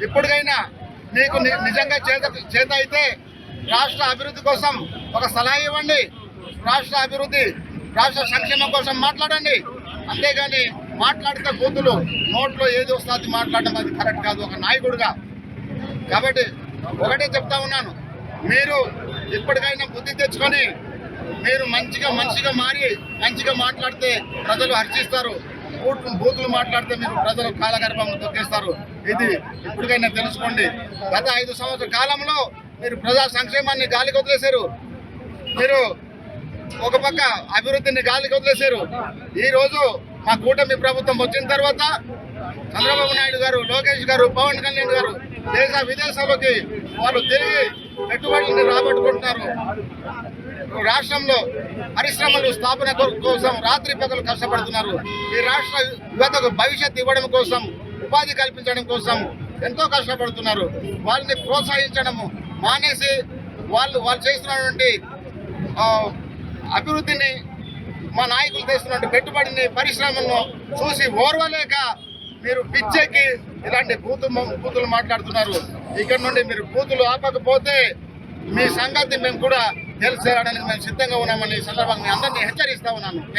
ఇప్పటికైనా మీకు నిజంగా చేత అయితే రాష్ట్ర అభివృద్ధి కోసం ఒక సలహా ఇవ్వండి. రాష్ట్ర అభివృద్ధి, రాష్ట్ర సంక్షేమం కోసం మాట్లాడండి. అంతేగాని మాట్లాడితే బూతులు నోట్లో ఏది వస్తుంది మాట్లాడడం అది కరెక్ట్ కాదు ఒక నాయకుడిగా. కాబట్టి ఒకటే చెప్తా ఉన్నాను, మీరు ఇప్పటికైనా బుద్ధి తెచ్చుకొని మీరు మంచిగా మారి మంచిగా మాట్లాడితే ప్రజలు హర్షిస్తారు. బూతులు మాట్లాడితే మీరు ప్రజలు కాలగర్భంలో తొక్కేస్తారు. ఇది ఇప్పటికైనా తెలుసుకోండి. గత 5 సంవత్సరాల కాలంలో మీరు ప్రజా సంక్షేమాన్ని గాలికి వదిలేశారు. మీరు ఒక పక్క అభివృద్ధిని గాలికి వదిలేశారు. ఈరోజు మా కూటమి ప్రభుత్వం వచ్చిన తర్వాత చంద్రబాబు నాయుడు గారు, లోకేష్ గారు, పవన్ కళ్యాణ్ గారు దేశ విదేశాలకి వాళ్ళు తిరిగి పెట్టుబడులను రాబట్టుకుంటున్నారు. రాష్ట్రంలో పరిశ్రమలు స్థాపన కోసం రాత్రి పగలు కష్టపడుతున్నారు. ఈ రాష్ట్ర యువతకు భవిష్యత్తు ఇవ్వడం కోసం, ఉపాధి కల్పించడం కోసం ఎంతో కష్టపడుతున్నారు. వాళ్ళని ప్రోత్సహించడము మానేసి వాళ్ళు చేస్తున్నటువంటి అభివృద్ధిని, మా నాయకులు చేస్తున్నటువంటి పెట్టుబడిని, పరిశ్రమలను చూసి ఓర్వలేక మీరు పిచ్చెక్కి ఇలాంటి బూతులు మాట్లాడుతున్నారు. ఇక్కడ నుండి మీరు బూతులు ఆపకపోతే మీ సంగతి మేము కూడా తెలిసేయడానికి మేము సిద్ధంగా ఉన్నామని సందర్భంగా అందరినీ హెచ్చరిస్తా ఉన్నాను.